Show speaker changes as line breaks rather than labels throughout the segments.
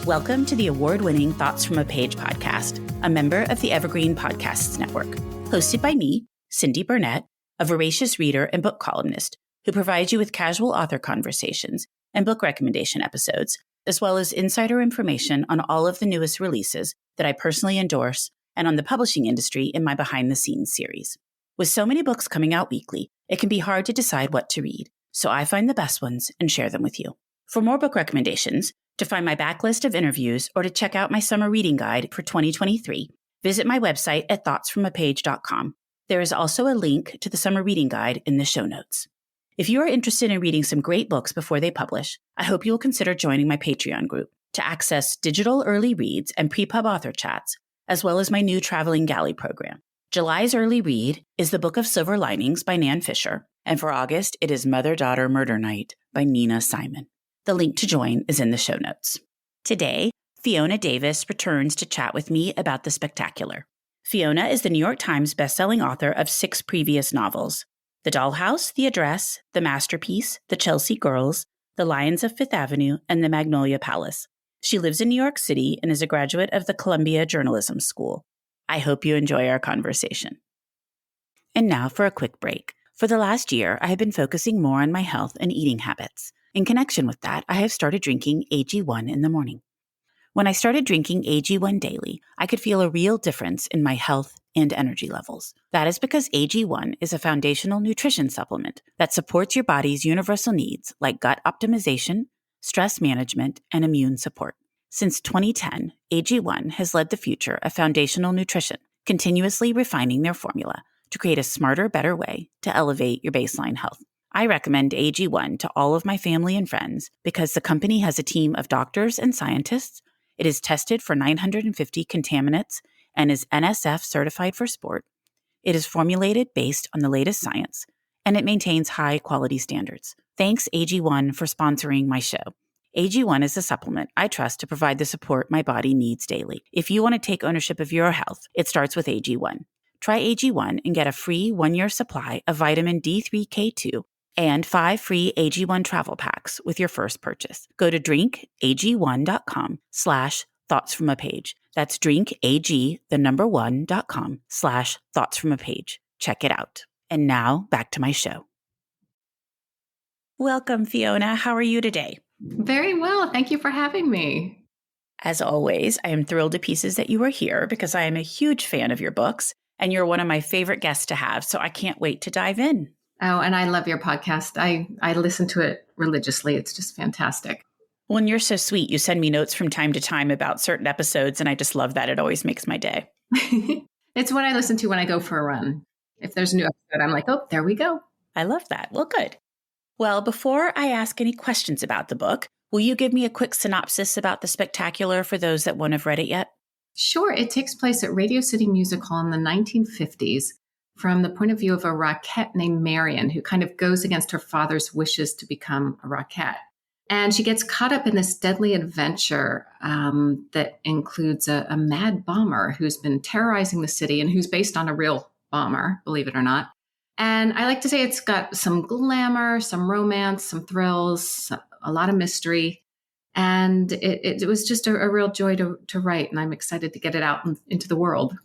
Welcome to the award-winning Thoughts from a Page podcast, a member of the Evergreen Podcasts Network, hosted by me, Cindy Burnett, a voracious reader and book columnist who provides you with casual author conversations and book recommendation episodes, as well as insider information on all of the newest releases that I personally endorse and on the publishing industry in my behind-the-scenes series. With so many books coming out weekly, it can be hard to decide what to read, so I find the best ones and share them with you. For more book recommendations, to find my backlist of interviews, or to check out my summer reading guide for 2023, visit my website at thoughtsfromapage.com. There is also a link to the summer reading guide in the show notes. If you are interested in reading some great books before they publish, I hope you will consider joining my Patreon group to access digital early reads and pre-pub author chats, as well as my new Traveling Galley program. July's early read is The Book of Silver Linings by Nan Fisher, and for August, it is Mother-Daughter Murder Night by Nina Simon. The link to join is in the show notes. Today, Fiona Davis returns to chat with me about The Spectacular. Fiona is the New York Times bestselling author of 6 previous novels: The Dollhouse, The Address, The Masterpiece, The Chelsea Girls, The Lions of Fifth Avenue, and The Magnolia Palace. She lives in New York City and is a graduate of the Columbia Journalism School. I hope you enjoy our conversation. And now for a quick break. For the last year, I have been focusing more on my health and eating habits. In connection with that, I have started drinking AG1 in the morning. When I started drinking AG1 daily, I could feel a real difference in my health and energy levels. That is because AG1 is a foundational nutrition supplement that supports your body's universal needs like gut optimization, stress management, and immune support. Since 2010, AG1 has led the future of foundational nutrition, continuously refining their formula to create a smarter, better way to elevate your baseline health. I recommend AG1 to all of my family and friends because the company has a team of doctors and scientists. It is tested for 950 contaminants and is NSF certified for sport. It is formulated based on the latest science, and it maintains high quality standards. Thanks AG1 for sponsoring my show. AG1 is a supplement I trust to provide the support my body needs daily. If you want to take ownership of your health, it starts with AG1. Try AG1 and get a free 1-year supply of vitamin D3K2 and 5 free AG1 travel packs with your first purchase. Go to drinkag1.com/thoughtsfromapage. That's drinkag1.com/thoughtsfromapage. Check it out. And now back to my show. Welcome, Fiona. How are you today?
Very well. Thank you for having me.
As always, I am thrilled to pieces that you are here because I am a huge fan of your books and you're one of my favorite guests to have. So I can't wait to dive in.
Oh, and I love your podcast. I listen to it religiously. It's just fantastic.
Well, and you're so sweet. You send me notes from time to time about certain episodes, and I just love that. It always makes my day.
It's what I listen to when I go for a run. If there's a new episode, I'm like, oh, there we go.
I love that. Well, good. Well, before I ask any questions about the book, will you give me a quick synopsis about The Spectacular for those that won't have read it yet?
Sure. It takes place at Radio City Music Hall in the 1950s from the point of view of a Rockette named Marion, who kind of goes against her father's wishes to become a Rockette. And she gets caught up in this deadly adventure that includes a mad bomber who's been terrorizing the city and who's based on a real bomber, believe it or not. And I like to say it's got some glamour, some romance, some thrills, a lot of mystery. And it was just a real joy to write. And I'm excited to get it out into the world.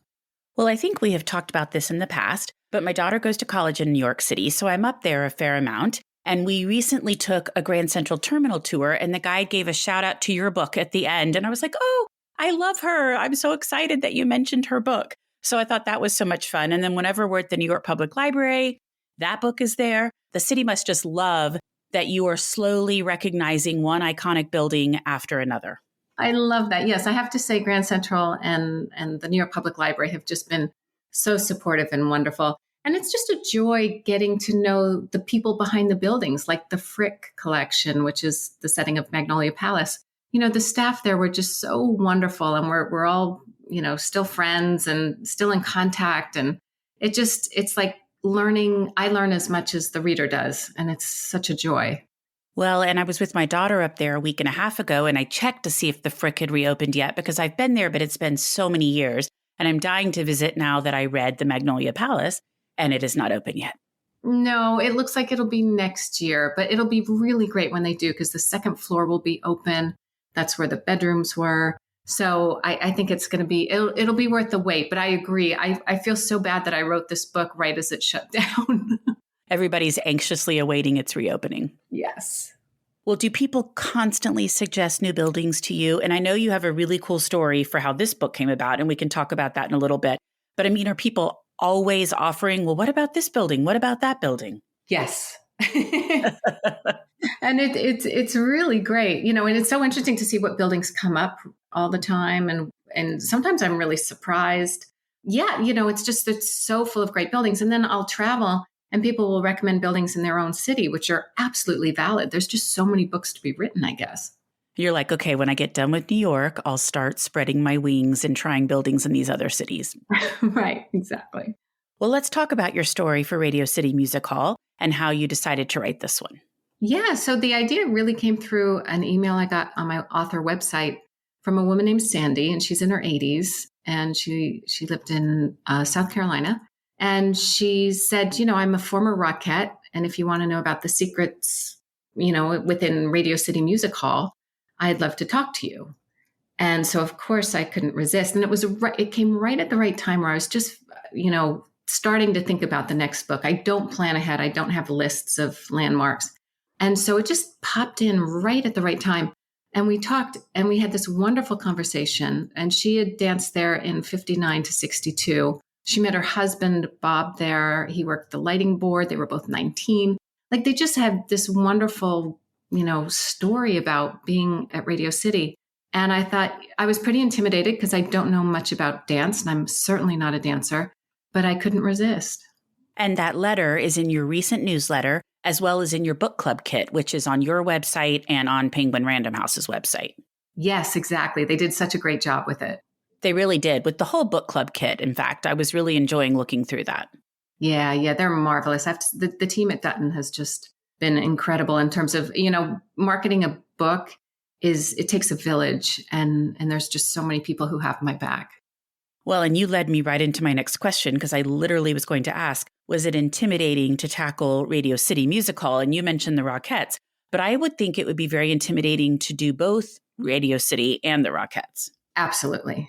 Well, I think we have talked about this in the past, but my daughter goes to college in New York City, so I'm up there a fair amount. And we recently took a Grand Central Terminal tour, and the guide gave a shout out to your book at the end. And I was like, oh, I love her. I'm so excited that you mentioned her book. So I thought that was so much fun. And then whenever we're at the New York Public Library, that book is there. The city must just love that you are slowly recognizing one iconic building after another.
I love that. Yes, I have to say Grand Central and the New York Public Library have just been so supportive and wonderful. And it's just a joy getting to know the people behind the buildings, like the Frick collection, which is the setting of Magnolia Palace. You know, the staff there were just so wonderful, and we're all, you know, still friends and still in contact. And it's like learning. I learn as much as the reader does, and it's such a joy.
Well, and I was with my daughter up there a week and a half ago, and I checked to see if the Frick had reopened yet, because I've been there, but it's been so many years. And I'm dying to visit now that I read the Magnolia Palace, and it is not open yet.
No, it looks like it'll be next year, but it'll be really great when they do, because the second floor will be open. That's where the bedrooms were. So I think it's going to be, it'll be worth the wait. But I agree. I feel so bad that I wrote this book right as it shut down.
Everybody's anxiously awaiting its reopening.
Yes.
Well, do people constantly suggest new buildings to you? And I know you have a really cool story for how this book came about, and we can talk about that in a little bit. But I mean, are people always offering, well, what about this building? What about that building?
Yes. And it's really great, and it's so interesting to see what buildings come up all the time. And sometimes I'm really surprised. Yeah. It's so full of great buildings. And then I'll travel and people will recommend buildings in their own city, which are absolutely valid. There's just so many books to be written, I guess.
You're like, okay, when I get done with New York, I'll start spreading my wings and trying buildings in these other cities.
Right. Exactly.
Well, let's talk about your story for Radio City Music Hall and how you decided to write this one.
Yeah. So the idea really came through an email I got on my author website from a woman named Sandy, and she's in her 80s, and she lived in South Carolina. And she said, I'm a former Rockette, and if you want to know about the secrets, within Radio City Music Hall, I'd love to talk to you. And so, of course, I couldn't resist. And it came right at the right time where I was just, starting to think about the next book. I don't plan ahead. I don't have lists of landmarks. And so it just popped in right at the right time. And we talked and we had this wonderful conversation. And she had danced there in 59 to 62. She met her husband, Bob, there. He worked the lighting board. They were both 19. Like they just had this wonderful, story about being at Radio City. And I thought I was pretty intimidated because I don't know much about dance and I'm certainly not a dancer, but I couldn't resist.
And that letter is in your recent newsletter, as well as in your book club kit, which is on your website and on Penguin Random House's website.
Yes, exactly. They did such a great job with it.
They really did, with the whole book club kit. In fact, I was really enjoying looking through that.
Yeah, they're marvelous. The team at Dutton has just been incredible in terms of, marketing a book. It takes a village, and there's just so many people who have my back.
Well, and you led me right into my next question, because I literally was going to ask, was it intimidating to tackle Radio City Music Hall? And you mentioned the Rockettes, but I would think it would be very intimidating to do both Radio City and the Rockettes.
Absolutely.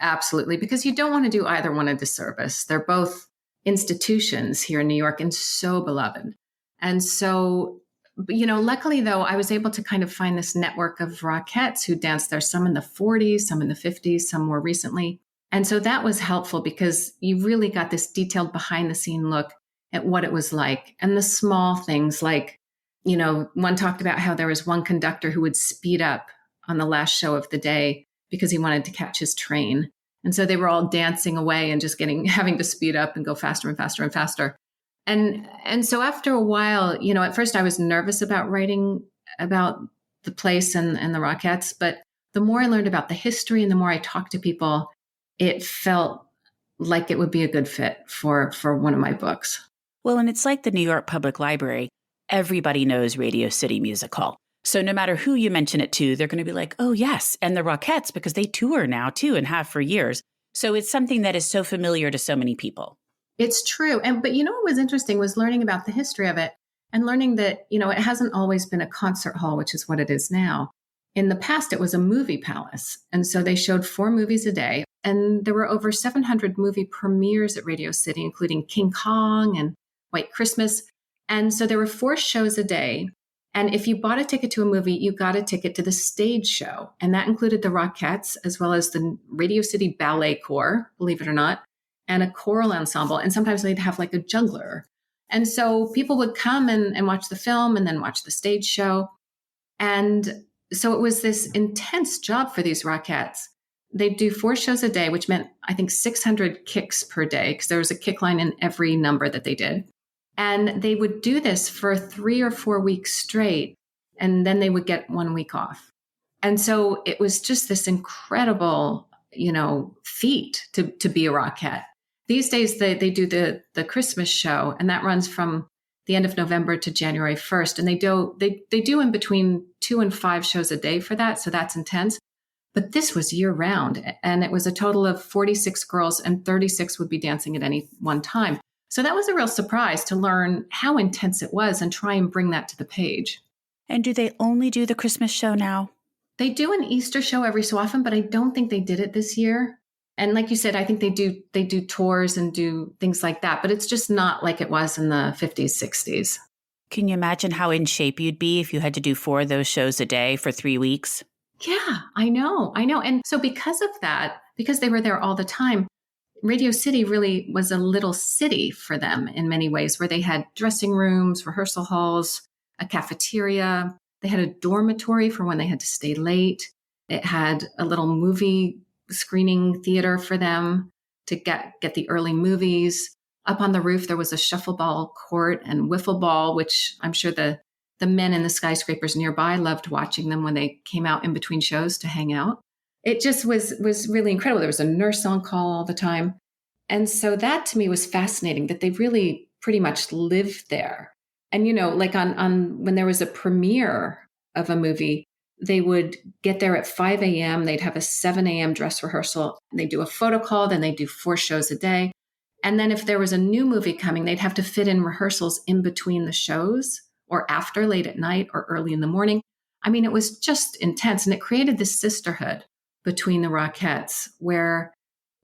Absolutely, because you don't want to do either one a disservice. They're both institutions here in New York and so beloved. And so, luckily, though, I was able to kind of find this network of Rockettes who danced there, some in the 40s, some in the 50s, some more recently. And so that was helpful because you really got this detailed behind the scene look at what it was like. And the small things like, one talked about how there was one conductor who would speed up on the last show of the day because he wanted to catch his train. And so they were all dancing away and just having to speed up and go faster and faster and faster. And so after a while, at first I was nervous about writing about the place and the Rockettes, but the more I learned about the history and the more I talked to people, it felt like it would be a good fit for one of my books.
Well, and it's like the New York Public Library. Everybody knows Radio City Music Hall. So no matter who you mention it to, they're going to be like, oh, yes. And the Rockettes, because they tour now, too, and have for years. So it's something that is so familiar to so many people.
It's true. But what was interesting was learning about the history of it and learning that, it hasn't always been a concert hall, which is what it is now. In the past, it was a movie palace. And so they showed 4 movies a day. And there were over 700 movie premieres at Radio City, including King Kong and White Christmas. And so there were 4 shows a day. And if you bought a ticket to a movie, you got a ticket to the stage show. And that included the Rockettes, as well as the Radio City Ballet Corps, believe it or not, and a choral ensemble. And sometimes they'd have like a juggler. And so people would come and watch the film and then watch the stage show. And so it was this intense job for these Rockettes. They'd do 4 shows a day, which meant, I think, 600 kicks per day, because there was a kick line in every number that they did. And they would do this for 3 or 4 weeks straight, and then they would get 1 week off. And so it was just this incredible, feat to be a Rockette. These days, they do the Christmas show, and that runs from the end of November to January 1st. And they do in between 2 and 5 shows a day for that, so that's intense. But this was year round, and it was a total of 46 girls, and 36 would be dancing at any one time. So that was a real surprise to learn how intense it was and try and bring that to the page.
And do they only do the Christmas show now?
They do an Easter show every so often, but I don't think they did it this year. And like you said, I think they do tours and do things like that, but it's just not like it was in the 50s, 60s.
Can you imagine how in shape you'd be if you had to do 4 of those shows a day for 3 weeks?
Yeah, I know. And so because of that, because they were there all the time, Radio City really was a little city for them in many ways, where they had dressing rooms, rehearsal halls, a cafeteria. They had a dormitory for when they had to stay late. It had a little movie screening theater for them to get the early movies. Up on the roof, there was a shuffleball court and wiffle ball, which I'm sure the men in the skyscrapers nearby loved watching them when they came out in between shows to hang out. It just was really incredible. There was a nurse on call all the time. And so that to me was fascinating, that they really pretty much lived there. And, like on when there was a premiere of a movie, they would get there at 5 a.m. They'd have a 7 a.m. dress rehearsal. They'd do a photo call. Then they'd do 4 shows a day. And then if there was a new movie coming, they'd have to fit in rehearsals in between the shows or after, late at night or early in the morning. I mean, it was just intense. And it created this sisterhood between the Rockettes where,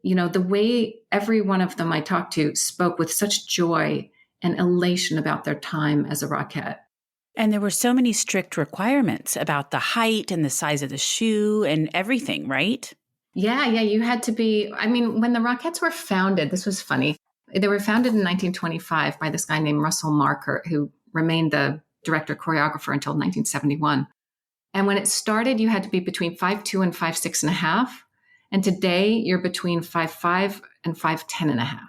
the way every one of them I talked to spoke with such joy and elation about their time as a Rockette.
And there were so many strict requirements about the height and the size of the shoe and everything, right?
Yeah, you had to be, when the Rockettes were founded, this was funny. They were founded in 1925 by this guy named Russell Markert, who remained the director choreographer until 1971. And when it started, you had to be between 5'2" and 5'6.5". And today you're between 5'5" and 5'10.5".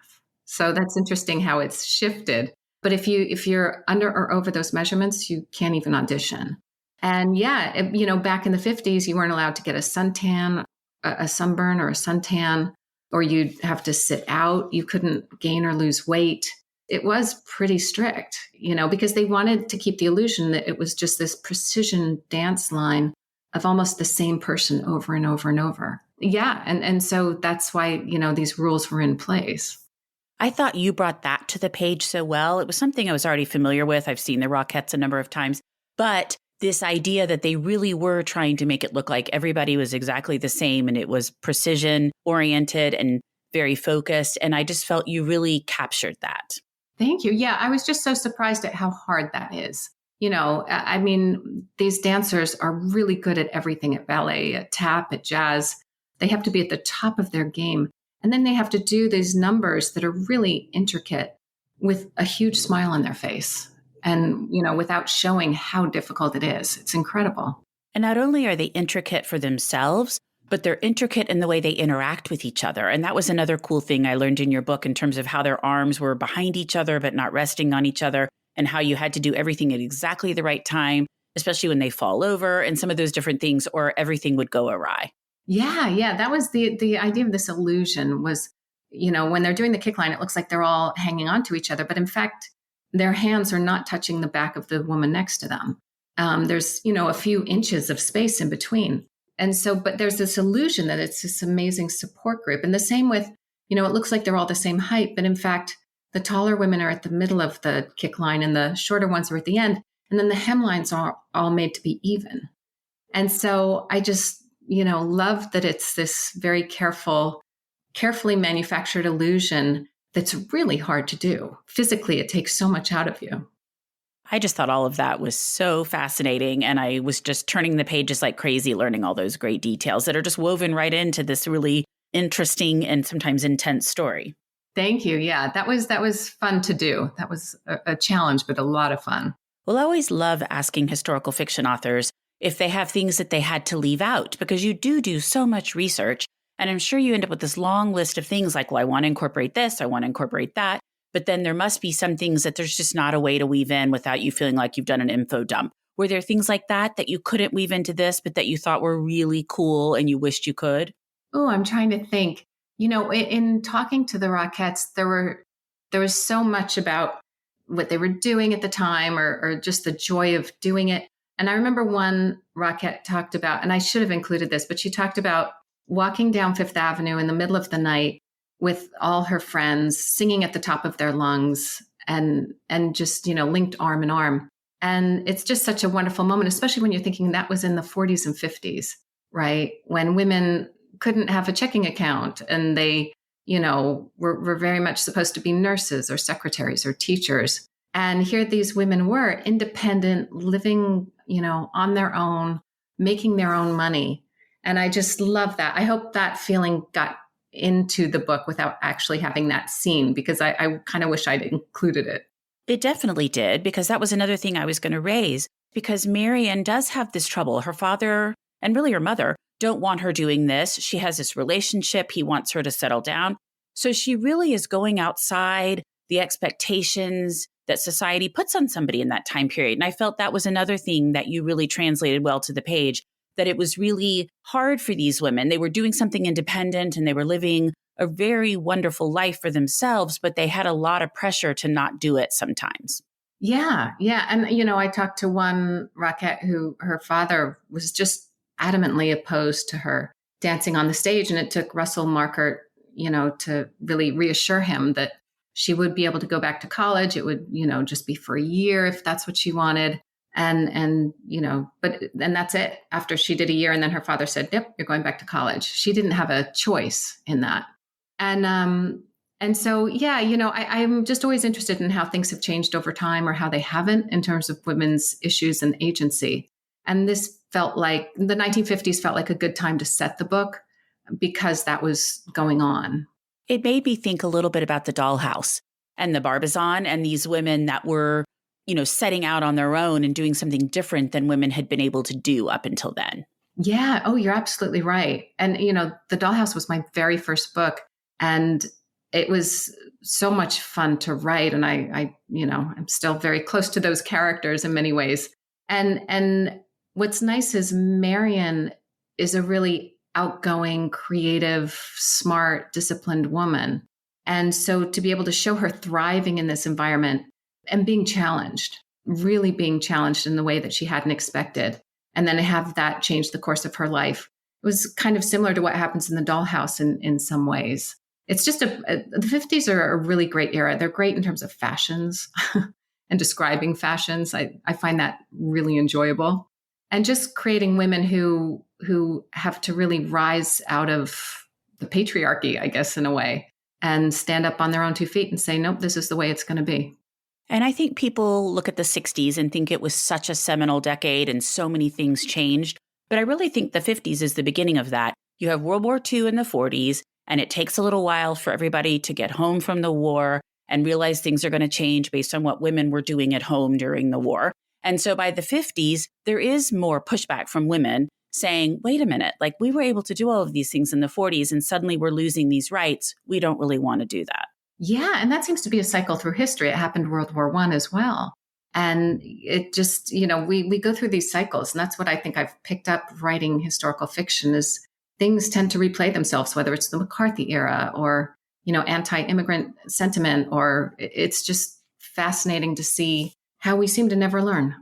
So that's interesting how it's shifted. But if you're under or over those measurements, you can't even audition. And back in the 50s, you weren't allowed to get a suntan, a sunburn or a suntan, or you'd have to sit out. You couldn't gain or lose weight. It was pretty strict, because they wanted to keep the illusion that it was just this precision dance line of almost the same person over and over and over. Yeah. And so that's why, these rules were in place.
I thought you brought that to the page so well. It was something I was already familiar with. I've seen the Rockettes a number of times, but this idea that they really were trying to make it look like everybody was exactly the same and it was precision oriented and very focused. And I just felt you really captured that.
Thank you. Yeah, I was just so surprised at how hard that is. These dancers are really good at everything, at ballet, at tap, at jazz. They have to be at the top of their game. And then they have to do these numbers that are really intricate with a huge smile on their face and, without showing how difficult it is. It's incredible.
And not only are they intricate for themselves, but they're intricate in the way they interact with each other. And that was another cool thing I learned in your book in terms of how their arms were behind each other, but not resting on each other, and how you had to do everything at exactly the right time, especially when they fall over and some of those different things, or everything would go awry.
Yeah. That was the idea of this illusion was, when they're doing the kick line, it looks like they're all hanging on to each other. But in fact, their hands are not touching the back of the woman next to them. There's, a few inches of space in between. And so, but there's this illusion that it's this amazing support group. And the same with, it looks like they're all the same height, but in fact, the taller women are at the middle of the kick line and the shorter ones are at the end. And then the hemlines are all made to be even. And so I just, love that it's this very carefully manufactured illusion that's really hard to do. Physically, it takes so much out of you.
I just thought all of that was so fascinating. And I was just turning the pages like crazy, learning all those great details that are just woven right into this really interesting and sometimes intense story.
Thank you. Yeah, that was fun to do. That was a challenge, but a lot of fun.
Well, I always love asking historical fiction authors if they have things that they had to leave out, because you do so much research. And I'm sure you end up with this long list of things like, well, I want to incorporate this, I want to incorporate that. But then there must be some things that there's just not a way to weave in without you feeling like you've done an info dump. Were there things like that you couldn't weave into this, but that you thought were really cool and you wished you could?
Oh, I'm trying to think. In talking to the Rockettes, there was so much about what they were doing at the time or just the joy of doing it. And I remember one Rockette talked about, and I should have included this, but she talked about walking down Fifth Avenue in the middle of the night with all her friends, singing at the top of their lungs and just, linked arm in arm. And it's just such a wonderful moment, especially when you're thinking that was in the 40s and 50s, right? When women couldn't have a checking account and they, were very much supposed to be nurses or secretaries or teachers. And here these women were independent, living, on their own, making their own money. And I just love that. I hope that feeling got into the book without actually having that scene, because I kind of wish I'd included it.
It definitely did, because that was another thing I was going to raise, because Marian does have this trouble. Her father and really her mother don't want her doing this. She has this relationship. He wants her to settle down. So she really is going outside the expectations that society puts on somebody in that time period. And I felt that was another thing that you really translated well to the page, that it was really hard for these women. They were doing something independent and they were living a very wonderful life for themselves, but they had a lot of pressure to not do it sometimes.
Yeah. And, I talked to one Rockette who her father was just adamantly opposed to her dancing on the stage. And it took Russell Markert, to really reassure him that she would be able to go back to college. It would, just be for a year if that's what she wanted. And that's it. After she did a year, and then her father said, "Yep, you're going back to college." She didn't have a choice in that. And so, yeah, I'm just always interested in how things have changed over time or how they haven't in terms of women's issues and agency. And this felt like the 1950s felt like a good time to set the book because that was going on.
It made me think a little bit about the dollhouse and the Barbizon and these women that were, setting out on their own and doing something different than women had been able to do up until then.
Yeah. Oh, you're absolutely right. And, The Dollhouse was my very first book. And it was so much fun to write. And I'm still very close to those characters in many ways. And what's nice is Marian is a really outgoing, creative, smart, disciplined woman. And so to be able to show her thriving in this environment and being challenged, really being challenged in the way that she hadn't expected, and then to have that change the course of her life, it was kind of similar to what happens in the Dollhouse in some ways. It's just the 50s are a really great era. They're great in terms of fashions and describing fashions. I find that really enjoyable. And just creating women who have to really rise out of the patriarchy, I guess, in a way, and stand up on their own 2 feet and say, nope, this is the way it's going to be.
And I think people look at the 60s and think it was such a seminal decade and so many things changed. But I really think the 50s is the beginning of that. You have World War II in the 40s, and it takes a little while for everybody to get home from the war and realize things are going to change based on what women were doing at home during the war. And so by the 50s, there is more pushback from women saying, wait a minute, like we were able to do all of these things in the 40s and suddenly we're losing these rights. We don't really want to do that.
Yeah. And that seems to be a cycle through history. It happened World War I as well. And it just, we go through these cycles. And that's what I think I've picked up writing historical fiction is things tend to replay themselves, whether it's the McCarthy era or, anti-immigrant sentiment, or it's just fascinating to see how we seem to never learn.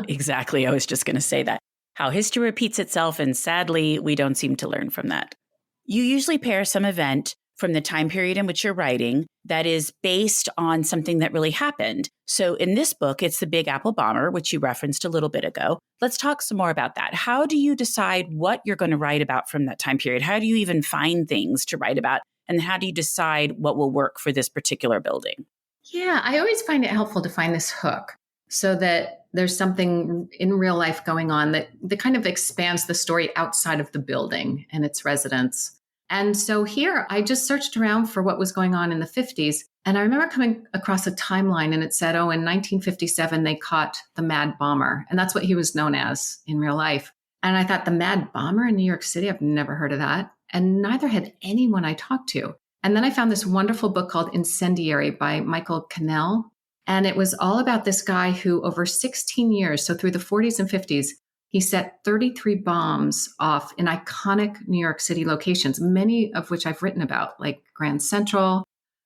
Exactly. I was just going to say that. How history repeats itself, and sadly, we don't seem to learn from that. You usually pair some event from the time period in which you're writing that is based on something that really happened. So in this book, it's the Big Apple Bomber, which you referenced a little bit ago. Let's talk some more about that. How do you decide what you're going to write about from that time period? How do you even find things to write about? And how do you decide what will work for this particular building?
Yeah, I always find it helpful to find this hook so that there's something in real life going on that kind of expands the story outside of the building and its residents. And so here I just searched around for what was going on in the 50s. And I remember coming across a timeline and it said, in 1957, they caught the Mad Bomber. And that's what he was known as in real life. And I thought, the Mad Bomber in New York City? I've never heard of that. And neither had anyone I talked to. And then I found this wonderful book called Incendiary by Michael Cannell. And it was all about this guy who over 16 years, so through the 40s and 50s, he set 33 bombs off in iconic New York City locations, many of which I've written about, like Grand Central,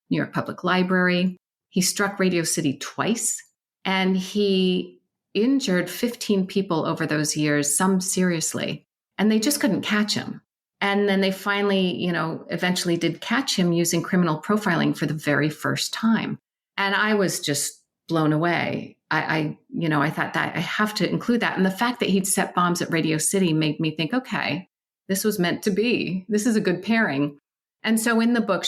New York Public Library. He struck Radio City twice, and he injured 15 people over those years, some seriously, and they just couldn't catch him. And then they finally, eventually did catch him using criminal profiling for the very first time. And I was just blown away. I thought that I have to include that. And the fact that he'd set bombs at Radio City made me think, okay, this was meant to be. This is a good pairing. And so in the book,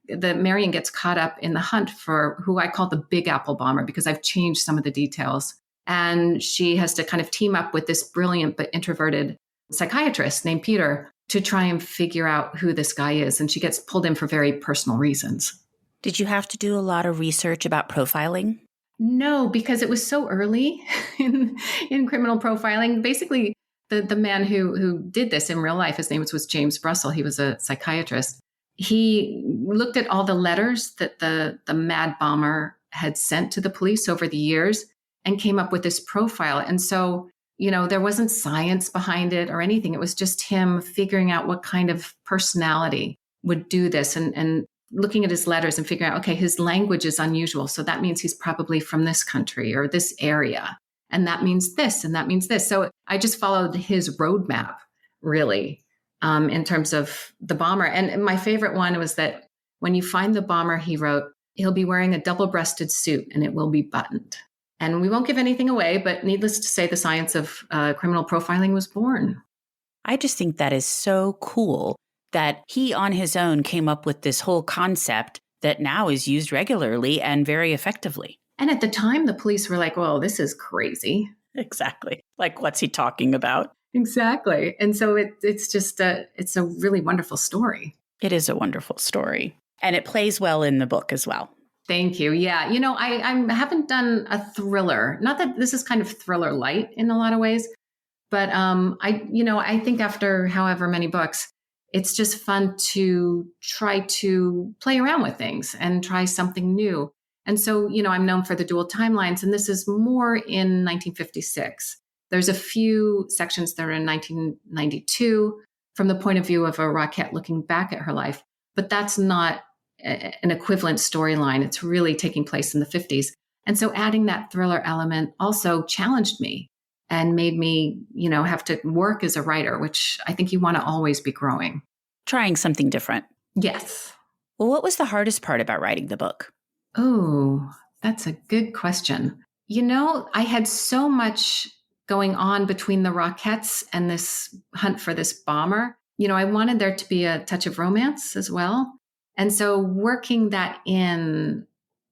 Marion gets caught up in the hunt for who I call the Big Apple bomber, because I've changed some of the details. And she has to kind of team up with this brilliant but introverted psychiatrist named Peter to try and figure out who this guy is. And she gets pulled in for very personal reasons.
Did you have to do a lot of research about profiling?
No, because it was so early in criminal profiling. Basically, the man who did this in real life, his name was James Russell. He was a psychiatrist. He looked at all the letters that the mad bomber had sent to the police over the years and came up with this profile. And so, there wasn't science behind it or anything. It was just him figuring out what kind of personality would do this and looking at his letters and figuring out, okay, his language is unusual. So that means he's probably from this country or this area. And that means this, and that means this. So I just followed his roadmap, really, in terms of the bomber. And my favorite one was that when you find the bomber, he wrote, he'll be wearing a double-breasted suit and it will be buttoned. And we won't give anything away, but needless to say, the science of criminal profiling was born.
I just think that is so cool that he on his own came up with this whole concept that now is used regularly and very effectively.
And at the time, the police were like, well, this is crazy.
Exactly. Like, what's he talking about?
Exactly. And so it's a really wonderful story.
It is a wonderful story. And it plays well in the book as well.
Thank you. Yeah. I haven't done a thriller. Not that this is kind of thriller light in a lot of ways, but I think after however many books, it's just fun to try to play around with things and try something new. And so, I'm known for the dual timelines, and this is more in 1956. There's a few sections that are in 1992 from the point of view of a Rockette looking back at her life, but that's not an equivalent storyline. It's really taking place in the 50s. And so adding that thriller element also challenged me and made me, have to work as a writer, which I think you want to always be growing.
Trying something different.
Yes.
Well, what was the hardest part about writing the book?
Oh, that's a good question. I had so much going on between the Rockettes and this hunt for this bomber. I wanted there to be a touch of romance as well. And so working that in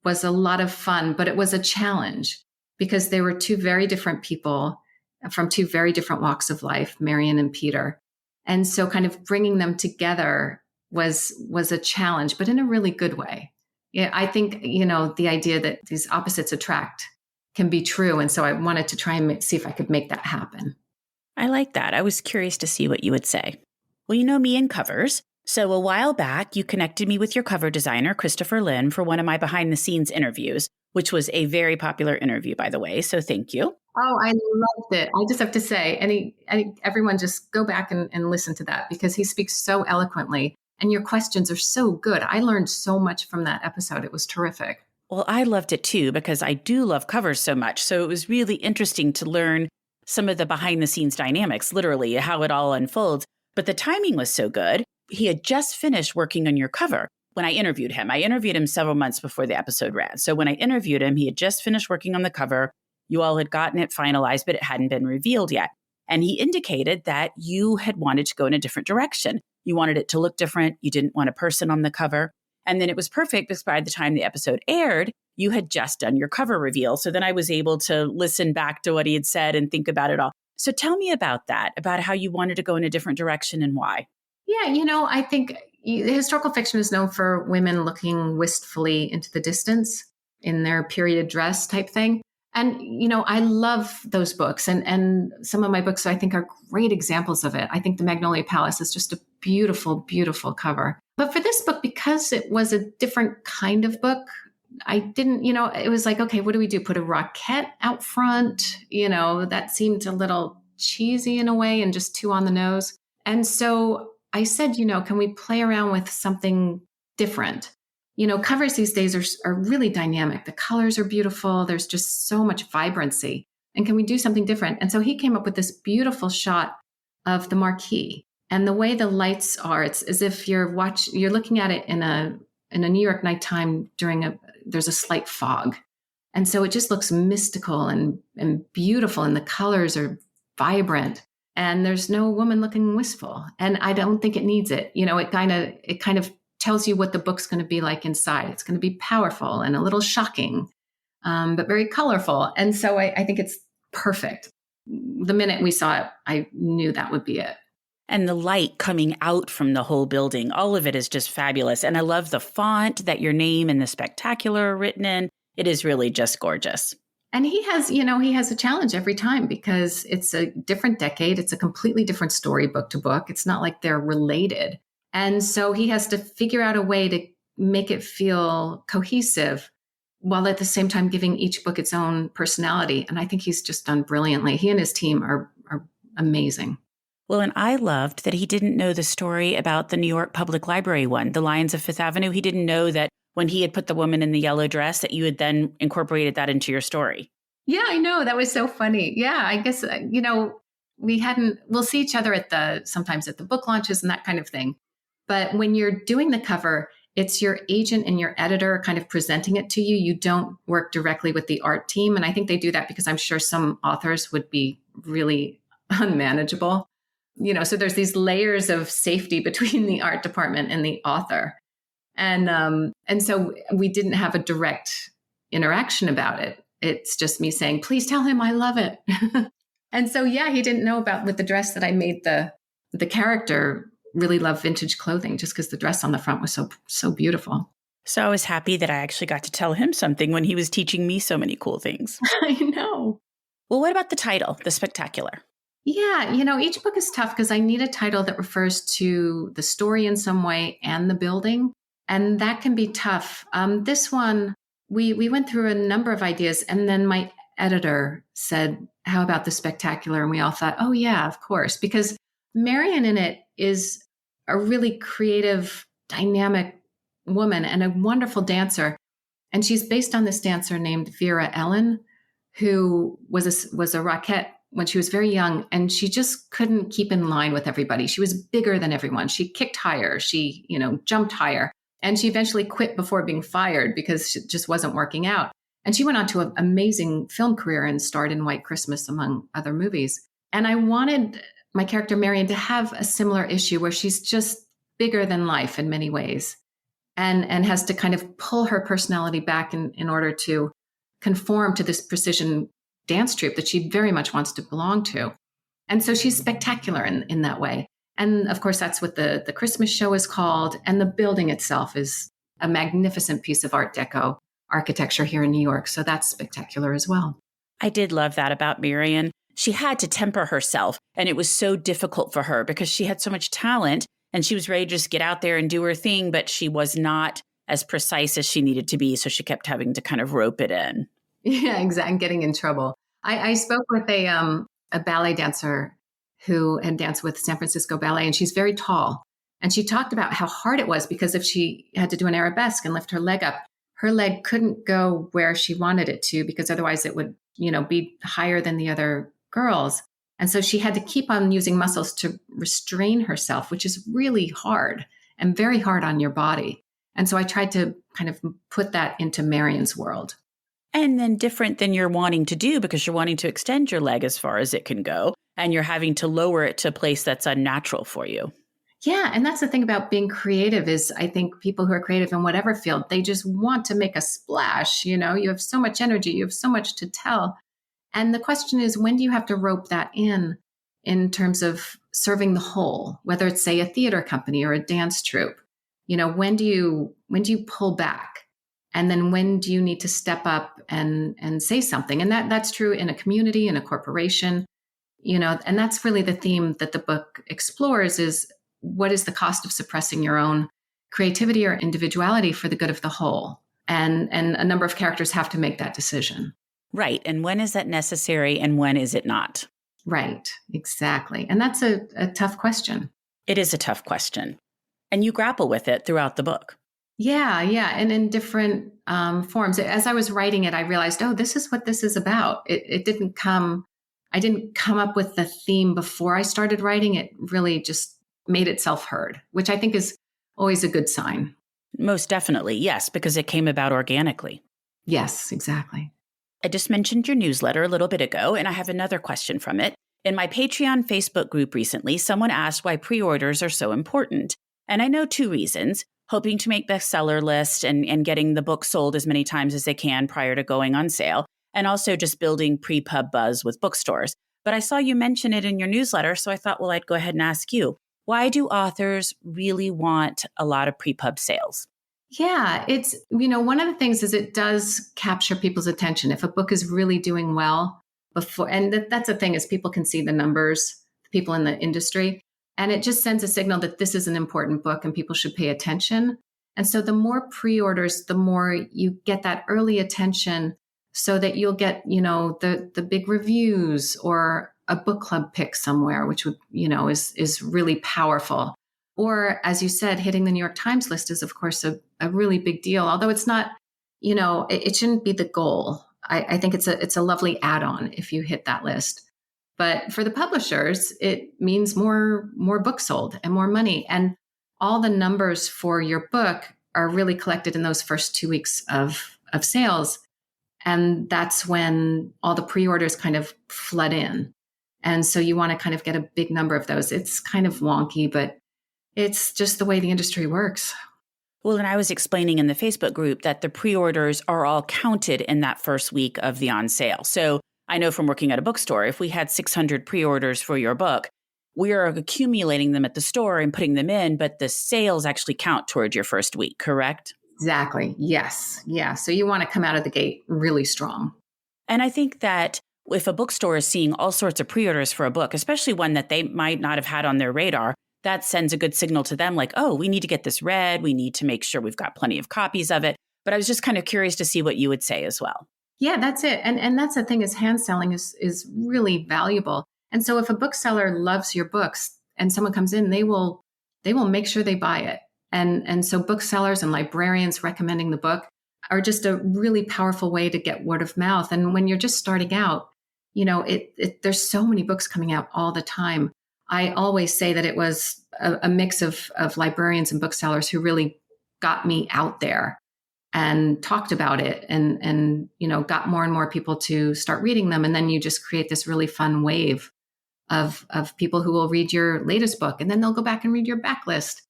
was a lot of fun, but it was a challenge because they were two very different people from two very different walks of life, Marion and Peter. And so kind of bringing them together was a challenge, but in a really good way. Yeah, I think, the idea that these opposites attract can be true. And so I wanted to try and see if I could make that happen.
I like that. I was curious to see what you would say. Well, you know me and covers. So a while back, you connected me with your cover designer, Christopher Lynn, for one of my behind the scenes interviews, which was a very popular interview, by the way. So thank you.
Oh, I loved it. I just have to say, everyone just go back and listen to that because he speaks so eloquently and your questions are so good. I learned so much from that episode. It was terrific.
Well, I loved it too, because I do love covers so much. So it was really interesting to learn some of the behind the scenes dynamics, literally how it all unfolds. But the timing was so good. He had just finished working on your cover when I interviewed him. I interviewed him several months before the episode ran. So when I interviewed him, he had just finished working on the cover. You all had gotten it finalized, but it hadn't been revealed yet. And he indicated that you had wanted to go in a different direction. You wanted it to look different. You didn't want a person on the cover. And then it was perfect because by the time the episode aired, you had just done your cover reveal. So then I was able to listen back to what he had said and think about it all. So tell me about that, about how you wanted to go in a different direction and why.
Yeah, I think historical fiction is known for women looking wistfully into the distance in their period dress type thing. And, I love those books. And some of my books, I think, are great examples of it. I think The Magnolia Palace is just a beautiful, beautiful cover. But for this book, because it was a different kind of book, I didn't, it was like, okay, what do we do? Put a Rockette out front? That seemed a little cheesy in a way and just too on the nose. And so I said, can we play around with something different? Covers these days are really dynamic. The colors are beautiful. There's just so much vibrancy. And can we do something different? And so he came up with this beautiful shot of the marquee. And the way the lights are, it's as if you're looking at it in a New York nighttime there's a slight fog. And so it just looks mystical and beautiful, and the colors are vibrant, and there's no woman looking wistful. And I don't think it needs it. It kind of tells you what the book's going to be like inside. It's going to be powerful and a little shocking, but very colorful. And so I think it's perfect. The minute we saw it, I knew that would be it.
And the light coming out from the whole building, all of it is just fabulous. And I love the font that your name and the spectacular are written in. It is really just gorgeous.
And he has a challenge every time because it's a different decade. It's a completely different story book to book. It's not like they're related. And so he has to figure out a way to make it feel cohesive while at the same time giving each book its own personality. And I think he's just done brilliantly. He and his team are amazing.
Well, and I loved that he didn't know the story about the New York Public Library one, The Lions of Fifth Avenue. He didn't know that when he had put the woman in the yellow dress, that you had then incorporated that into your story.
Yeah, I know. That was so funny. Yeah, I guess, we'll see each other sometimes at the book launches and that kind of thing. But when you're doing the cover, it's your agent and your editor kind of presenting it to you. You don't work directly with the art team. And I think they do that because I'm sure some authors would be really unmanageable. So there's these layers of safety between the art department and the author. And so we didn't have a direct interaction about it. It's just me saying, please tell him I love it. And so, yeah, he didn't know about with the dress that I made the character really love vintage clothing just because the dress on the front was so beautiful.
So I was happy that I actually got to tell him something when he was teaching me so many cool things.
I know.
Well, what about the title, The Spectacular?
Yeah, each book is tough because I need a title that refers to the story in some way and the building. And that can be tough. This one, we went through a number of ideas, and then my editor said, how about The Spectacular? And we all thought, oh yeah, of course, because Marion in it is a really creative, dynamic woman and a wonderful dancer. And she's based on this dancer named Vera Ellen, who was a Rockette when she was very young, and she just couldn't keep in line with everybody. She was bigger than everyone. She kicked higher. She, jumped higher. And she eventually quit before being fired because it just wasn't working out. And she went on to an amazing film career and starred in White Christmas, among other movies. And I wanted my character Marion to have a similar issue where she's just bigger than life in many ways and has to kind of pull her personality back in order to conform to this precision dance troupe that she very much wants to belong to. And so she's spectacular in that way. And of course, that's what the Christmas show is called. And the building itself is a magnificent piece of Art Deco architecture here in New York. So that's spectacular as well.
I did love that about Marion. She had to temper herself, and it was so difficult for her because she had so much talent and she was ready to just get out there and do her thing, but she was not as precise as she needed to be. So she kept having to kind of rope it in.
Yeah, exactly. Getting in trouble. I spoke with a ballet dancer who had danced with San Francisco Ballet, and she's very tall. And she talked about how hard it was because if she had to do an arabesque and lift her leg up, her leg couldn't go where she wanted it to because otherwise it would, be higher than the other girls. And so she had to keep on using muscles to restrain herself, which is really hard and very hard on your body. And so I tried to kind of put that into Marion's world.
And then different than you're wanting to do because you're wanting to extend your leg as far as it can go. And you're having to lower it to a place that's unnatural for you.
Yeah. And that's the thing about being creative is I think people who are creative in whatever field, they just want to make a splash. You have so much energy, you have so much to tell. And the question is, when do you have to rope that in terms of serving the whole, whether it's, say, a theater company or a dance troupe? When do you pull back? And then when do you need to step up and say something? And that's true in a community, in a corporation, and that's really the theme that the book explores is what is the cost of suppressing your own creativity or individuality for the good of the whole? And a number of characters have to make that decision.
Right. And when is that necessary and when is it not?
Right. Exactly. And that's a tough question.
It is a tough question. And you grapple with it throughout the book.
Yeah. Yeah. And in different forms. As I was writing it, I realized, oh, this is what this is about. I didn't come up with the theme before I started writing. It really just made itself heard, which I think is always a good sign.
Most definitely. Yes, because it came about organically.
Yes, exactly.
I just mentioned your newsletter a little bit ago, and I have another question from it. In my Patreon Facebook group recently, someone asked why pre-orders are so important. And I know two reasons: hoping to make bestseller list and getting the book sold as many times as they can prior to going on sale, and also just building pre-pub buzz with bookstores. But I saw you mention it in your newsletter, so I thought, well, I'd go ahead and ask you, why do authors really want a lot of pre-pub sales?
Yeah, it's, one of the things is it does capture people's attention. If a book is really doing well before, and that's the thing is people can see the numbers, people in the industry, and it just sends a signal that this is an important book and people should pay attention. And so the more pre-orders, the more you get that early attention so that you'll get, the big reviews or a book club pick somewhere, which would, is really powerful. Or, as you said, hitting the New York Times list is, of course, a really big deal. Although it's not, it shouldn't be the goal. I think it's a lovely add-on if you hit that list. But for the publishers, it means more books sold and more money. And all the numbers for your book are really collected in those first 2 weeks of sales. And that's when all the pre-orders kind of flood in. And so you want to kind of get a big number of those. It's kind of wonky, but it's just the way the industry works.
Well, and I was explaining in the Facebook group that the pre-orders are all counted in that first week of the on sale. So I know from working at a bookstore, if we had 600 pre-orders for your book, we are accumulating them at the store and putting them in, but the sales actually count toward your first week, correct?
Exactly. Yes. Yeah. So you want to come out of the gate really strong.
And I think that if a bookstore is seeing all sorts of pre-orders for a book, especially one that they might not have had on their radar, that sends a good signal to them like, oh, we need to get this read. We need to make sure we've got plenty of copies of it. But I was just kind of curious to see what you would say as well.
Yeah, that's it. And that's the thing is hand selling is really valuable. And so if a bookseller loves your books and someone comes in, they will make sure they buy it. And so booksellers and librarians recommending the book are just a really powerful way to get word of mouth. And when you're just starting out, there's so many books coming out all the time. I always say that it was a mix of librarians and booksellers who really got me out there and talked about it and got more and more people to start reading them. And then you just create this really fun wave of people who will read your latest book, and then they'll go back and read your backlist.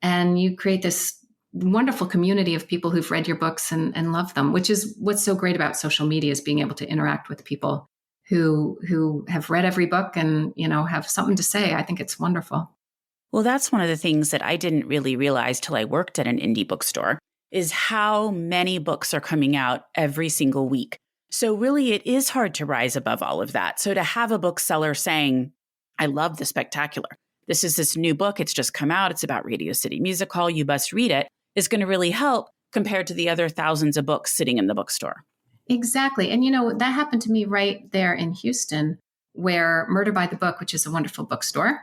And you create this wonderful community of people who've read your books and love them, which is what's so great about social media, is being able to interact with people who have read every book and, have something to say. I think it's wonderful.
Well, that's one of the things that I didn't really realize till I worked at an indie bookstore, is how many books are coming out every single week. So really, it is hard to rise above all of that. So to have a bookseller saying, I love the spectacular, this is this new book, it's just come out, it's about Radio City Music Hall, you must read it, is going to really help compared to the other thousands of books sitting in the bookstore. Exactly.
And, that happened to me right there in Houston, where Murder by the Book, which is a wonderful bookstore,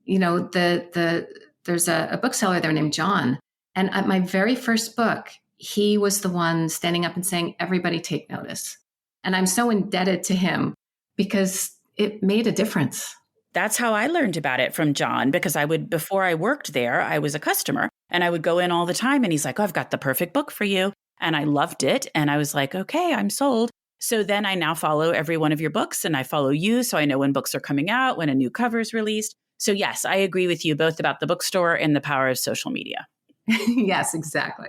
there's a bookseller there named John. And at my very first book, he was the one standing up and saying, everybody take notice. And I'm so indebted to him because it made a difference.
That's how I learned about it from John, because before I worked there, I was a customer and I would go in all the time and he's like, oh, I've got the perfect book for you. And I loved it. And I was like, okay, I'm sold. So then I now follow every one of your books and I follow you. So I know when books are coming out, when a new cover is released. So yes, I agree with you both about the bookstore and the power of social media.
Yes, exactly.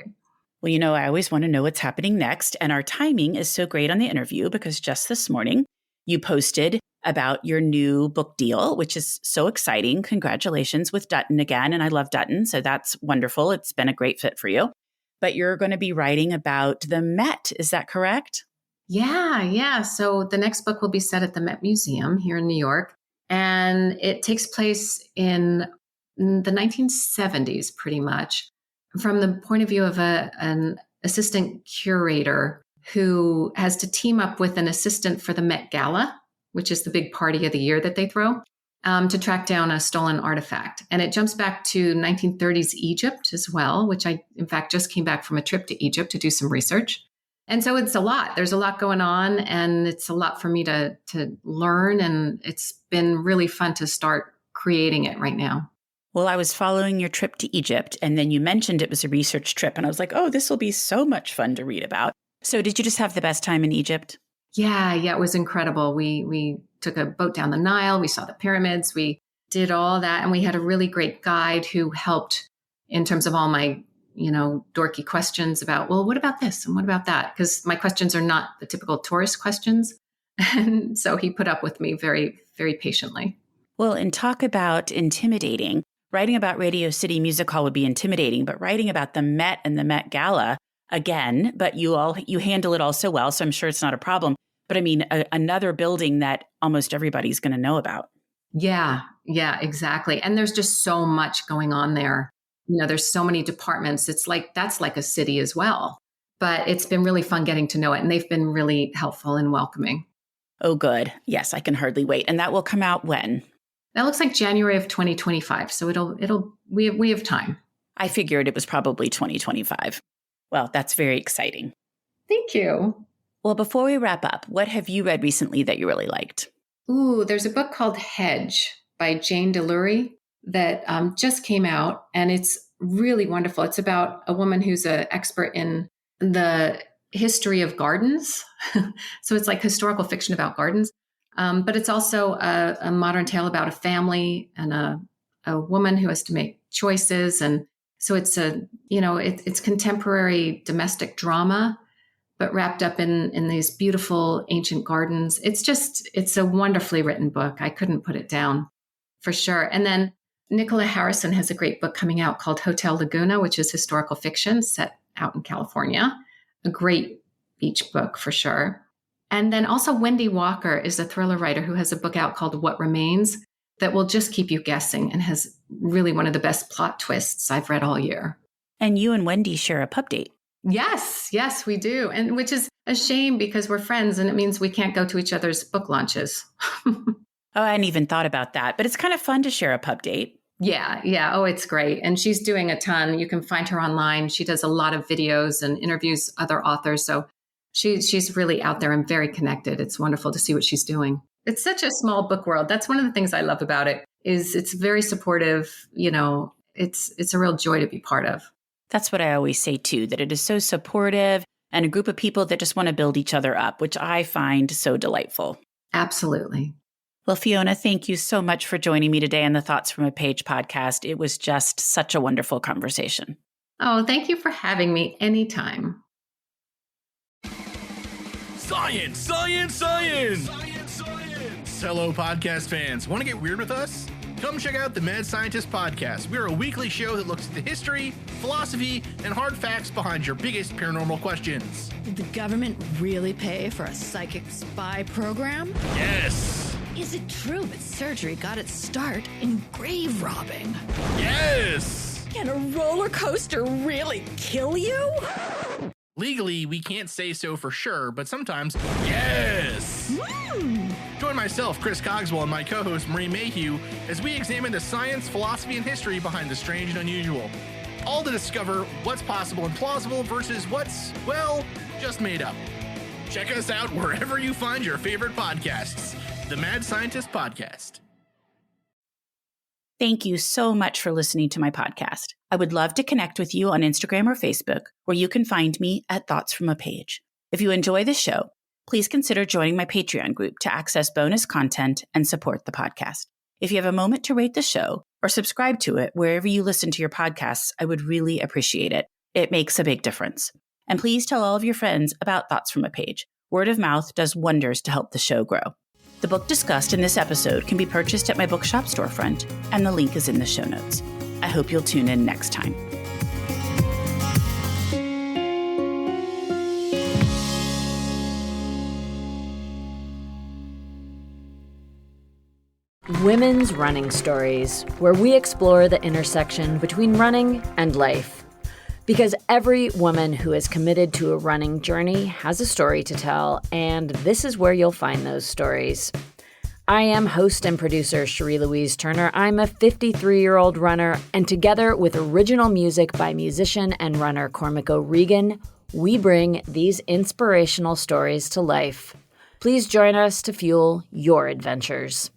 Well, I always want to know what's happening next. And our timing is so great on the interview because just this morning you posted about your new book deal, which is so exciting. Congratulations with Dutton again. And I love Dutton. So that's wonderful. It's been a great fit for you. But you're going to be writing about the Met. Is that correct?
Yeah. So the next book will be set at the Met Museum here in New York. And it takes place in the 1970s, pretty much, from the point of view of an assistant curator who has to team up with an assistant for the Met Gala, which is the big party of the year that they throw, to track down a stolen artifact. And it jumps back to 1930s Egypt as well, which I, in fact, just came back from a trip to Egypt to do some research. And so it's a lot. There's a lot going on, and it's a lot for me to learn. And it's been really fun to start creating it right now.
Well, I was following your trip to Egypt, and then you mentioned it was a research trip. And I was like, oh, this will be so much fun to read about. So did you just have the best time in Egypt?
Yeah, it was incredible. We took a boat down the Nile. We saw the pyramids. We did all that. And we had a really great guide who helped in terms of all my, dorky questions about, well, what about this? And what about that? Because my questions are not the typical tourist questions. And so he put up with me very, very patiently.
Well, and talk about intimidating. Writing about Radio City Music Hall would be intimidating, but writing about the Met and the Met Gala, again, but you handle it all so well, so I'm sure it's not a problem. But I mean, another building that almost everybody's going to know about.
Yeah, exactly. And there's just so much going on there. There's so many departments. It's like, that's like a city as well. But it's been really fun getting to know it. And they've been really helpful and welcoming.
Oh, good. Yes, I can hardly wait. And that will come out when?
That looks like January of 2025. So we have time.
I figured it was probably 2025. Well, that's very exciting.
Thank you.
Well, before we wrap up, what have you read recently that you really liked?
Ooh, there's a book called Hedge by Jane Delury that just came out, and it's really wonderful. It's about a woman who's an expert in the history of gardens. So it's like historical fiction about gardens. But it's also a modern tale about a family and a woman who has to make choices. And so it's it's contemporary domestic drama, but wrapped up in these beautiful ancient gardens. It's a wonderfully written book. I couldn't put it down for sure. And then Nicola Harrison has a great book coming out called Hotel Laguna, which is historical fiction set out in California. A great beach book for sure. And then also Wendy Walker is a thriller writer who has a book out called What Remains that will just keep you guessing and has really one of the best plot twists I've read all year. And
you and Wendy share a pub date.
Yes, we do. And which is a shame because we're friends and it means we can't go to each other's book launches.
Oh, I hadn't even thought about that, but it's kind of fun to share a pub date.
Yeah. Oh, it's great. And she's doing a ton. You can find her online. She does a lot of videos and interviews other authors. So she's really out there and very connected. It's wonderful to see what she's doing. It's such a small book world. That's one of the things I love about it is it's very supportive. It's a real joy to be part of.
That's what I always say too, that it is so supportive and a group of people that just want to build each other up, which I find so delightful.
Absolutely.
Well, Fiona, thank you so much for joining me today on the Thoughts from a Page podcast. It was just such a wonderful conversation.
Oh, thank you for having me anytime.
Science, science, science! Science, science! Hello, podcast fans. Want to get weird with us? Come check out the Mad Scientist Podcast. We're a weekly show that looks at the history, philosophy, and hard facts behind your biggest paranormal questions.
Did the government really pay for a psychic spy program?
Yes!
Is it true that surgery got its start in grave robbing?
Yes!
Can a roller coaster really kill you?
Legally, we can't say so for sure, but sometimes, yes! Join myself, Chris Cogswell, and my co-host, Marie Mayhew, as we examine the science, philosophy, and history behind the strange and unusual. All to discover what's possible and plausible versus what's, well, just made up. Check us out wherever you find your favorite podcasts. The Mad Scientist Podcast.
Thank you so much for listening to my podcast. I would love to connect with you on Instagram or Facebook, where you can find me at Thoughts from a Page. If you enjoy the show, please consider joining my Patreon group to access bonus content and support the podcast. If you have a moment to rate the show or subscribe to it wherever you listen to your podcasts, I would really appreciate it. It makes a big difference. And please tell all of your friends about Thoughts from a Page. Word of mouth does wonders to help the show grow. The book discussed in this episode can be purchased at my bookshop storefront, and the link is in the show notes. I hope you'll tune in next time.
Women's Running Stories, where we explore the intersection between running and life. Because every woman who is committed to a running journey has a story to tell, and this is where you'll find those stories. I am host and producer Cherie Louise Turner. I'm a 53-year-old runner, and together with original music by musician and runner Cormac O'Regan, we bring these inspirational stories to life. Please join us to fuel your adventures.